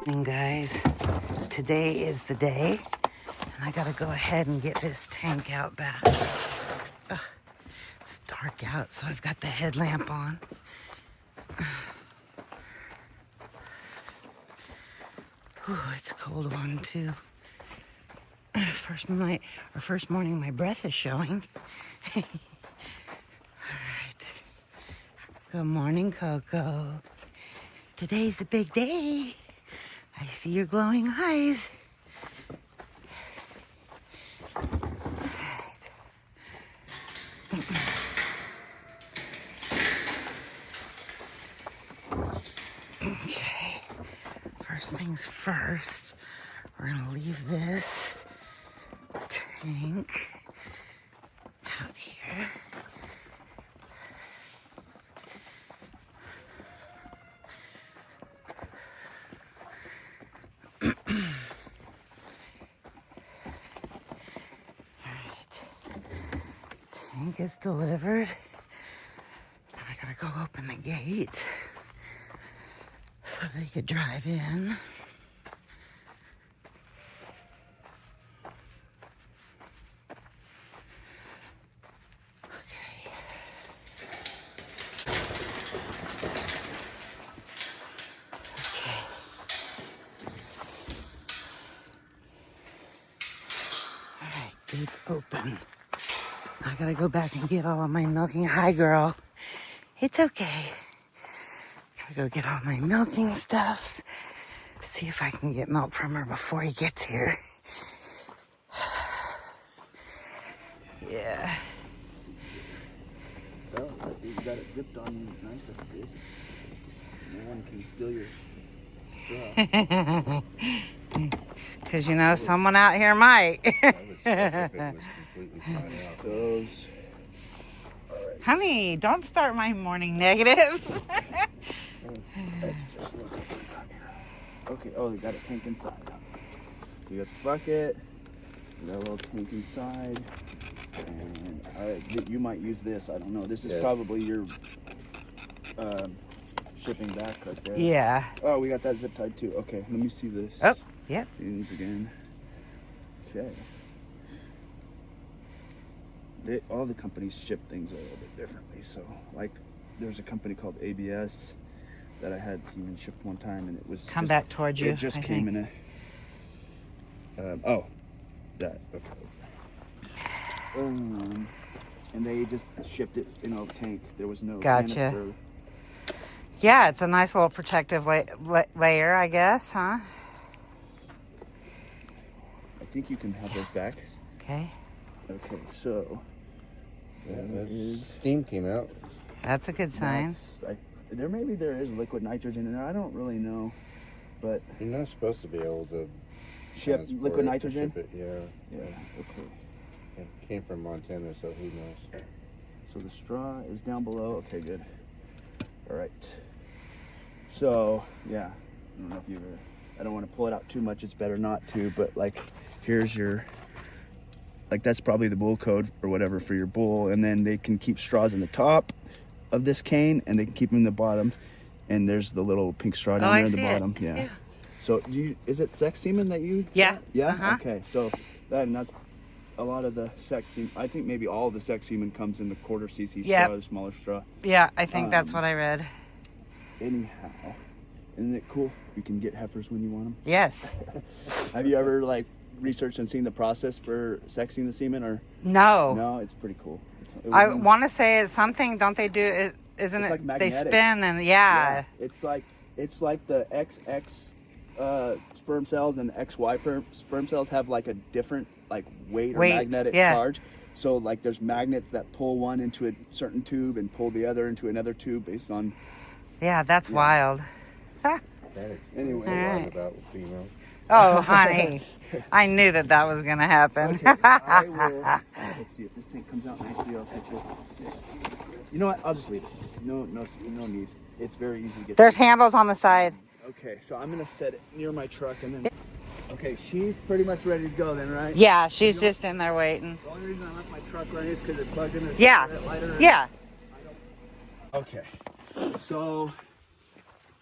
And guys, today is the day, and I gotta go ahead and get this tank out back. It's dark out, so I've got the headlamp on. Ooh, it's a cold one too. First morning my breath is showing. All right. Good morning, Coco. Today's the big day. I see your glowing eyes. All right. Okay. First things first, we're gonna leave this tank out here. Tank is delivered. Now I gotta go open the gate so they could drive in. Okay. Okay. All right, gate's open. I gotta go back and get all of my milking. Hi, girl. It's okay. Gotta go get all my milking stuff. See if I can get milk from her before he gets here. Yeah. Well, you got it zipped on you nice, that's good. No one can steal your straw. Because, you know, someone out here might. I would suck if it was completely tied out. Goes. Honey, don't start my morning negative. Let's just look at the bucket. Okay, oh, they got a tank inside. You got the bucket, you got a little tank inside, and you might use this, I don't know. This is probably your shipping back right there. Yeah. Oh, we got that zip tied too. Okay, let me see this. Oh, yep. Pins again. Okay. All the companies ship things a little bit differently. So, like, there's a company called ABS that I had someone shipped one time, and it was Come back towards you. It just came in a. Oh, that okay. And they just shipped it in a tank. There was no Gotcha. canister. Yeah, it's a nice little protective layer, I guess, huh? I think you can have those back. Okay. Okay, so. Steam came out. That's a good sign. There is liquid nitrogen in there. I don't really know, but You're not supposed to be able to ship transport liquid it, nitrogen. ship it, yeah. Yeah. Okay. It came from Montana, so who knows? So the straw is down below. Okay, good. All right. So yeah, I don't know if you. I don't want to pull it out too much. It's better not to. But like, here's your. Like that's probably the bull code or whatever for your bull, and then they can keep straws in the top of this cane, and they can keep them in the bottom. And there's the little pink straw down there in the bottom. Yeah. So is it sex semen that you? Yeah. Yeah. Uh-huh. Okay. So that's a lot of the sex semen. I think maybe all of the sex semen comes in the quarter cc straw, the smaller straw. Yeah, I think that's what I read. Anyhow, isn't it cool? You can get heifers when you want them. Yes. Have you ever researched and seen the process for sexing the semen, or No, it's pretty cool. I want to say it's something. Don't they do? Isn't it? like They magnetic. spin and yeah. It's like the XX sperm cells and the XY sperm cells have like a different weight or magnetic charge. So like there's magnets that pull one into a certain tube and pull the other into another tube based on. Yeah, that's wild. Anyway, right. About females. Oh, honey, I knew that was gonna happen. Okay, I will. Let's see if this tank comes out nicely. I'll take this. You know what? I'll just leave it. No need. It's very easy to get. There's handles on the side. Okay, so I'm gonna set it near my truck and then. Okay, she's pretty much ready to go then, right? Yeah, she's just in there waiting. The only reason I left my truck running is because it plugged in a Yeah. cigarette lighter. Yeah. Okay, so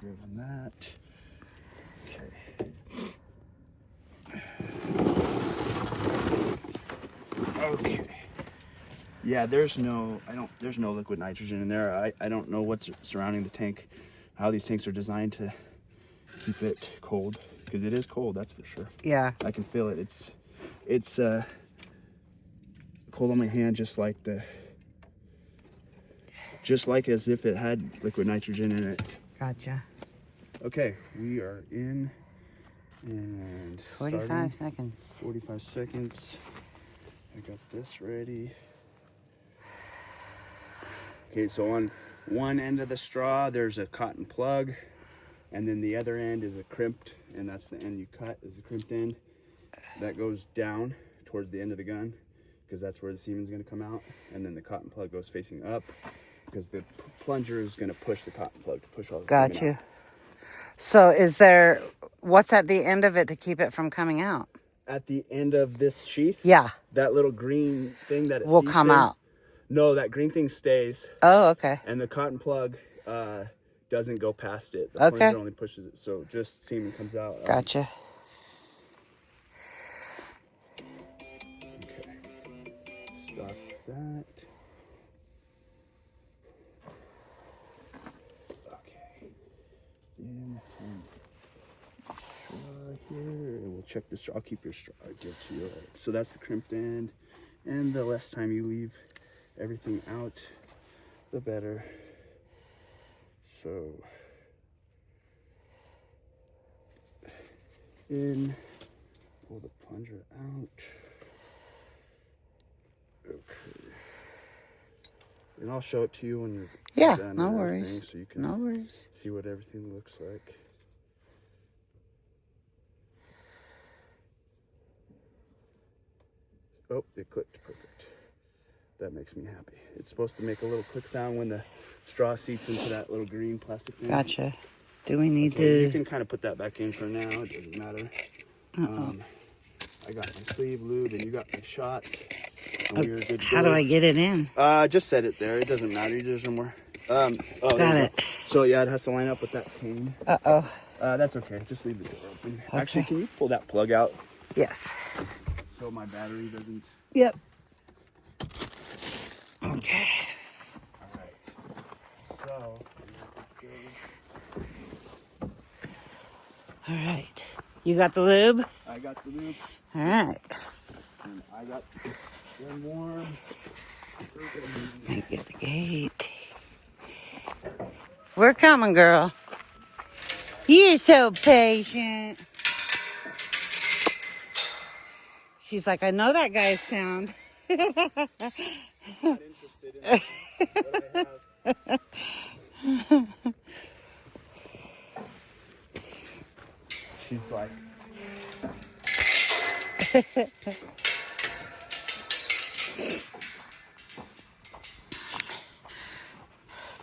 good on that. Okay. Okay. Yeah, there's no liquid nitrogen in there. I don't know what's surrounding the tank, how these tanks are designed to keep it cold, because it is cold, that's for sure. Yeah. I can feel it. It's cold on my hand, just like as if it had liquid nitrogen in it. Gotcha. Okay, we are in and 45 seconds. 45 seconds. I got this ready. Okay, so on one end of the straw, there's a cotton plug, and then the other end is a crimped, and that's the end you cut, is the crimped end. That goes down towards the end of the gun, because that's where the semen's gonna come out, and then the cotton plug goes facing up, because the plunger is gonna push the cotton plug to push all the semen out. Gotcha. So what's at the end of it to keep it from coming out? At the end of this sheath, Yeah. that little green thing that it Will seats come in, out. No, that green thing stays, Oh, okay. and the cotton plug doesn't go past it. The Okay. plunger only pushes it, so just semen comes out. Gotcha. Okay. Stop that. Okay. Then straw here, and we'll check the straw. I'll keep your straw. I'll give to you. So that's the crimped end, and the less time you leave everything out, the better. So in, pull the plunger out. Okay. And I'll show it to you when you're Yeah, done no with everything, worries. so you can No worries. see what everything looks like. Oh, it clicked perfect. That makes me happy. It's supposed to make a little click sound when the straw seats into that little green plastic thing. Gotcha. Do we need Okay, you to... can kind of put that back in for now. It doesn't matter. I got my sleeve lube and you got my shot. And we are good to How go. do I get it in? Just set it there. It doesn't matter. You just somewhere. Oh, Got it. So yeah, it has to line up with that cane. Uh-oh. That's okay. Just leave the door open. Okay. Actually, can you pull that plug out Yes. so my battery doesn't? Yep. Okay. All right. So. All right. You got the lube? I got the lube. All right. And I got one warm. Let me get the gate. We're coming, girl. You're so patient. She's like, I know that guy's sound. Not interested in what I have. She's like,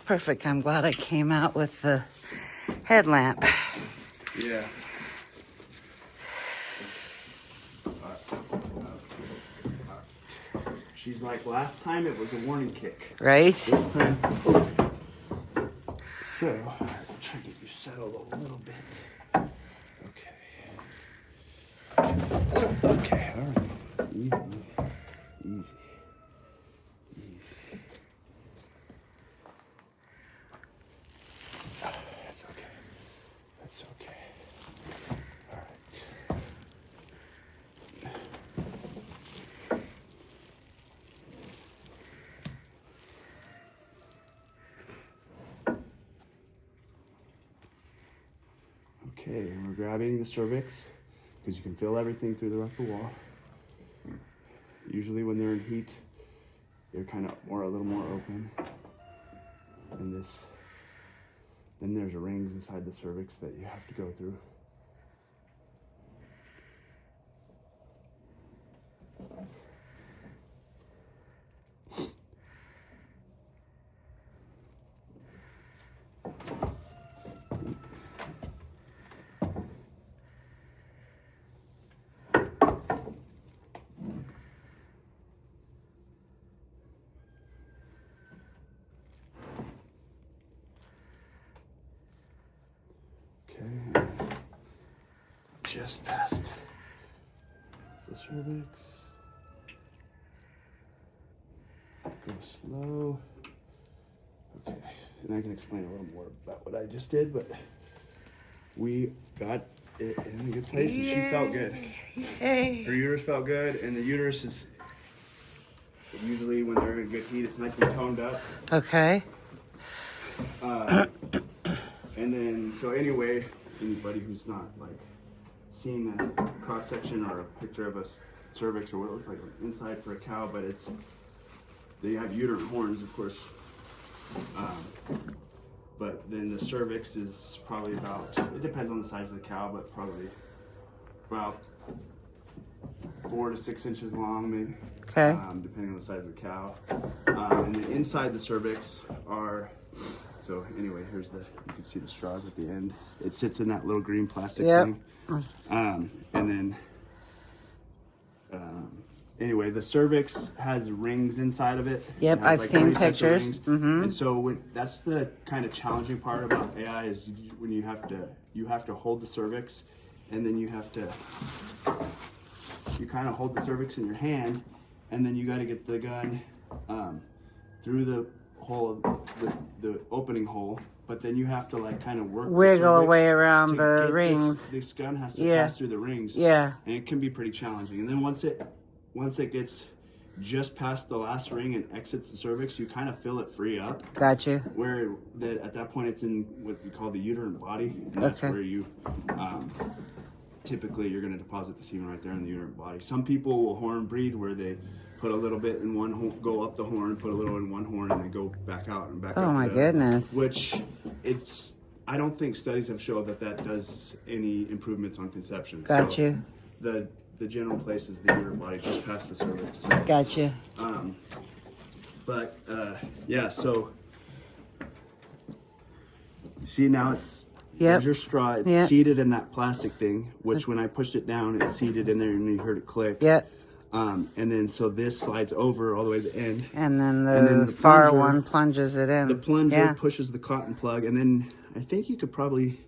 Perfect. I'm glad I came out with the headlamp. yeah. She's like, last time it was a warning kick. Right? This time. So, I'll try to get you settled a little bit. Okay. Okay, all right. Easy, easy. Easy. Easy. That's okay. That's okay. All right. Okay, and we're grabbing the cervix because you can feel everything through the rough wall. Usually when they're in heat, they're kind of a little more open. And then there's rings inside the cervix that you have to go through. just past the cervix. Go slow. Okay, and I can explain a little more about what I just did, but we got it in a good place, and she felt good. Hey. Her uterus felt good, and the uterus is usually when they're in good heat, it's nice and toned up. Okay. And then, so anyway, anybody who's not like seen a cross section or a picture of a cervix or what it looks like inside for a cow, but they have uterine horns, of course. But then the cervix is probably about, it depends on the size of the cow, but probably about 4 to 6 inches long, maybe. Okay. Depending on the size of the cow. And then inside the cervix are, so anyway, here's you can see the straws at the end. It sits in that little green plastic thing. And then, anyway, the cervix has rings inside of it. Yep, It has, I've like, seen 3 sets of pictures. rings. Mm-hmm. And so that's the kind of challenging part about AI is when you have to hold the cervix, and then you kind of hold the cervix in your hand, and then you got to get the gun through the hole, the opening hole. But then you have to like kind of Wiggle away around the rings. This gun has to pass through the rings. Yeah. And it can be pretty challenging. And then once it gets just past the last ring and exits the cervix, you kind of feel it free up. Got you. Where at that point it's in what we call the uterine body, and that's where you typically you're going to deposit the semen right there in the uterine body. Some people will horn breed where they put a little bit in one horn, go up the horn, put a little in one horn, and then go back out and back up. Oh my goodness. Which I don't think studies have shown that does any improvements on conception. Got so you. The general place is the uterine body, just past the cervix. Got you. Yeah, so see now there's your straw. It's seated in that plastic thing, which when I pushed it down, it's seated in there, and you heard it click. Yep. And then so this slides over all the way to the end. And then the far one plunges it in. The plunger pushes the cotton plug, and then I think you could probably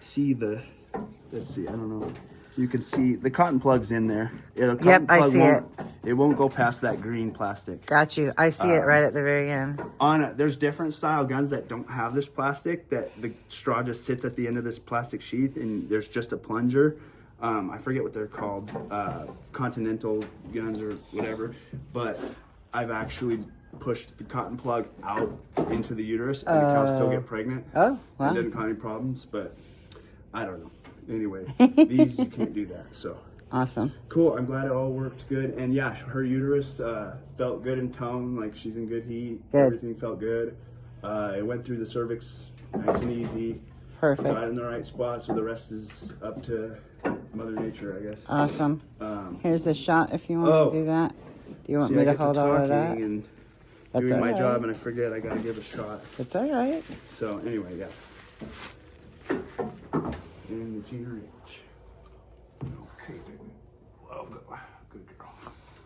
see let's see, I don't know. You can see the cotton plug's in there. I see it. It won't go past that green plastic. Got you. I see it right at the very end. There's different style guns that don't have this plastic, that the straw just sits at the end of this plastic sheath, and there's just a plunger. I forget what they're called, Continental guns or whatever, but I've actually pushed the cotton plug out into the uterus, and the cows still get pregnant. Oh, wow. It didn't cause any problems, but I don't know. Anyway, these you can't do that, so. Awesome. Cool, I'm glad it all worked good. And yeah, her uterus felt good in tone, like she's in good heat. Good. Everything felt good. It went through the cervix nice and easy. Perfect. Got in the right spot, so the rest is up to Mother Nature, I guess. Awesome. Here's a shot if you want to do that. Do you want me to hold all of that? And That's doing all my right. job, and I forget I gotta give a shot. It's all right. So anyway, yeah. And the Gina Rich. Okay, baby. Well, good girl.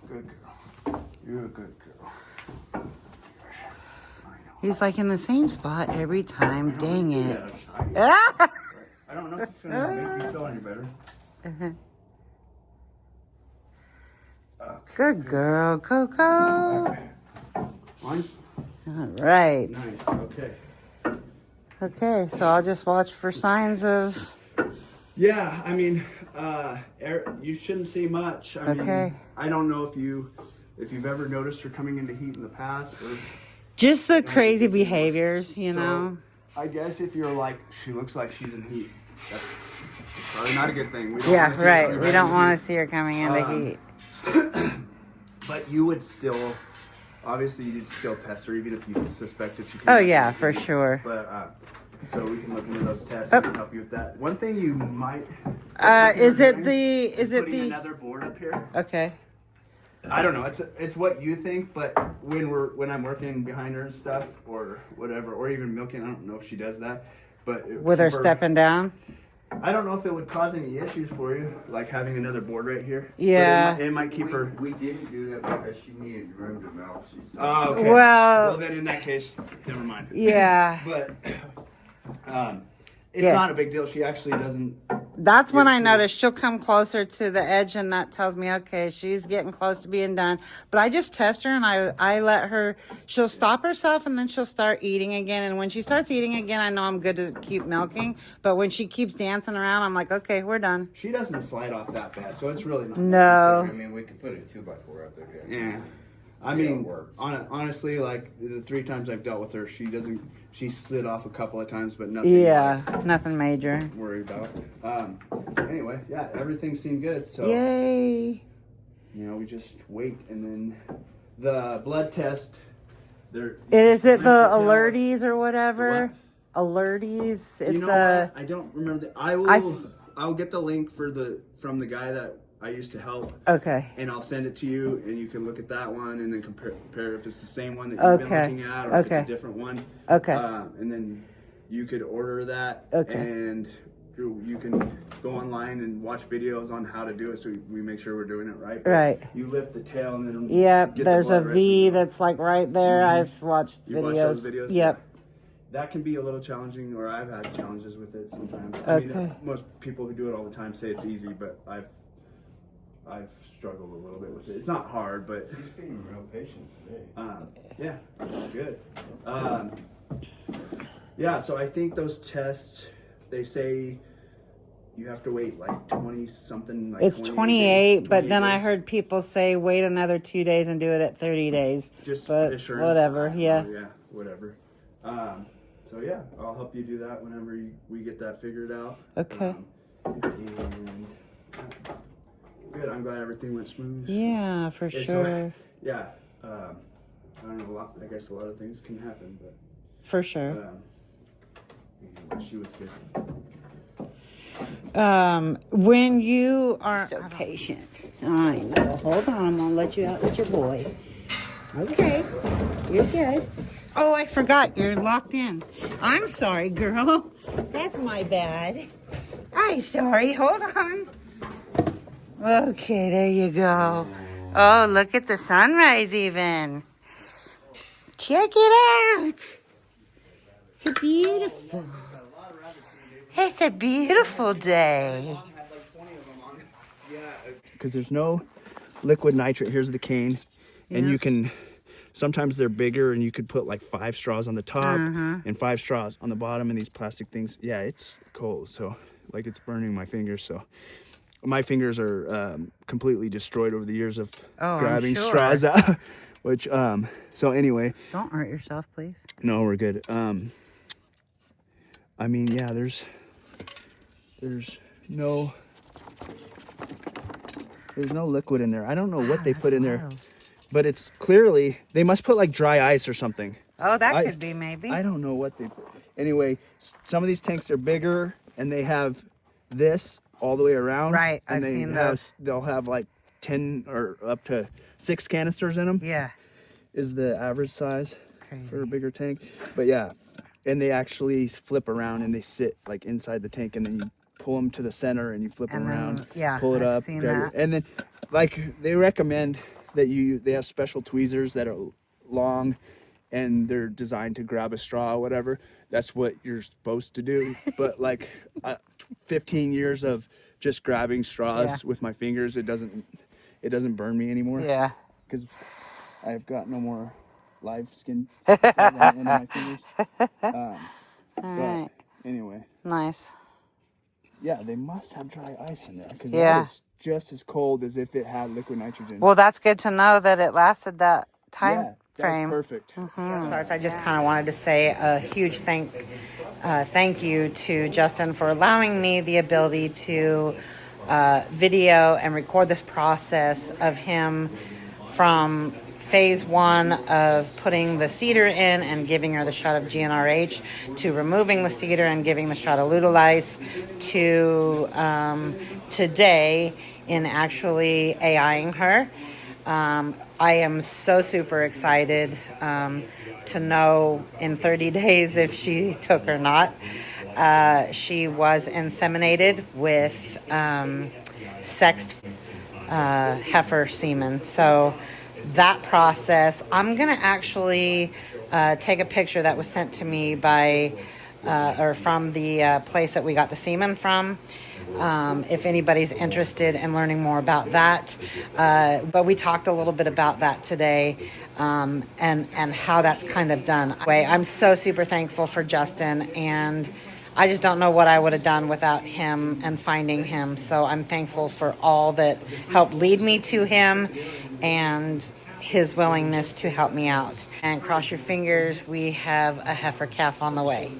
Good girl. You're a good girl. I know. He's like in the same spot every time. Dang it. I don't know if it's gonna make you feel any better. Okay. Good girl, Coco. Okay. On. All right. Nice. Okay. Okay, so I'll just watch for signs of... Yeah, I mean, you shouldn't see much. I mean, I don't know if you've ever noticed her coming into heat in the past, or just the crazy behaviors, you know. I guess if you're like, she looks like she's in heat, that's probably not a good thing. We don't Yeah, wanna see her right. coming We back don't into want heat. to see her coming into heat. But you would still, obviously, you'd still test her even if you suspected she. Oh yeah, for sure. But so we can look into those tests and help you with that. One thing you might. Is it putting the? another board up here? Okay. I don't know. It's what you think, but when I'm working behind her and stuff, or whatever, or even milking, I don't know if she does that. But With her stepping down. I don't know if it would cause any issues for you, like having another board right here. Yeah. But it might keep her. We didn't do that because she needed room to milk. She said. Oh, okay. Well, then in that case, never mind. Yeah. But it's not a big deal. She actually doesn't That's when get I to- notice she'll come closer to the edge, and that tells me, okay, she's getting close to being done. But I just test her, and I let her, she'll stop herself, and then she'll start eating again. And when she starts eating again, I know I'm good to keep milking. But when she keeps dancing around, I'm like, okay, we're done. She doesn't slide off that bad, so it's really not No. necessary. I mean, we could put a 2x4 up there. Yeah. I See how mean, it works. honestly, like the 3 times I've dealt with her, she slid off a couple of times, but nothing. Yeah, nothing major. Like, worried about. Anyway, yeah, everything seemed good. So, Yay. we just wait, and then the blood test. Is it the Lymph alerties or whatever? What? Alerties. It's what? I don't remember. I'll get the link from the guy that I used to help. Okay. And I'll send it to you, and you can look at that one, and then compare if it's the same one that you've been looking at, or if it's a different one. Okay. And then you could order that. Okay. And you can go online and watch videos on how to do it, so we make sure we're doing it right. But Right. you lift the tail, and then Yep. get There's the a blood V right from that's like right there. I've watched You videos. watch those videos? Yep. That can be a little challenging, or I've had challenges with it sometimes. Okay. Most people who do it all the time say it's easy, but I've struggled a little bit with it. It's not hard, but He's being real patient today. yeah, good. Yeah, so I think those tests, they say you have to wait like 20 something. Like It's 28, but then I days. heard people say wait another 2 days and do it at 30 days. Just but assurance. whatever, I don't yeah. know, yeah, whatever. So yeah, I'll help you do that whenever we get that figured out. Okay. And good. I'm glad everything went smooth. Yeah, for Okay, sure. so, yeah. I don't know. I guess a lot of things can happen, but For sure. anyway, she was good. When you are so patient. I know. Hold on, I'm gonna let you out with your boy. Okay. You're good. Oh, I forgot. You're locked in. I'm sorry, girl. That's my bad. I'm sorry. Hold on. Okay, there you go. Oh, look at the sunrise even. Check it out. It's beautiful. It's a beautiful day. Because there's no liquid nitrate. Here's the cane. And you can, sometimes they're bigger, and you could put like 5 straws on the top and 5 straws on the bottom, and these plastic things. Yeah, it's cold. So like it's burning my fingers. So my fingers are completely destroyed over the years of grabbing straws out. Which, so anyway. Don't hurt yourself, please. No, we're good. I mean, yeah, there's no liquid in there. I don't know what they put in there, but it's clearly, they must put like dry ice or something. Oh, that could be maybe. I don't know what they put. Anyway, some of these tanks are bigger, and they have this all the way around. Right, and I've seen those. They'll have like 10 or up to 6 canisters in them. Yeah. Is the average size Crazy. for a bigger tank. But yeah, and they actually flip around, and they sit like inside the tank, and then you pull them to the center, and you flip them And then, around, yeah, pull it I've up, seen grab it. that. And then like they recommend that they have special tweezers that are long, and they're designed to grab a straw or whatever. That's what you're supposed to do. But like 15 years of just grabbing straws with my fingers, it doesn't burn me anymore. Yeah. Because I've got no more live skin cells on the end of my fingers. But anyway, Nice. yeah, they must have dry ice in there, because Yeah. that is just as cold as if it had liquid nitrogen. Well, that's good to know that it lasted that time yeah, that frame. was perfect. Stars, I just kind of wanted to say a huge thank you to Justin for allowing me the ability to video and record this process of him from phase 1 of putting the cedar in and giving her the shot of GnRH, to removing the cedar and giving the shot of Lutalice, to today in actually AIing her. I am so super excited to know in 30 days if she took or not. She was inseminated with sexed heifer semen. So that process, I'm going to actually take a picture that was sent to me by or from the place that we got the semen from. If anybody's interested in learning more about that. But we talked a little bit about that today, and how that's kind of done. I'm so super thankful for Justin, and I just don't know what I would have done without him and finding him. So I'm thankful for all that helped lead me to him and his willingness to help me out. And cross your fingers, we have a heifer calf on the way.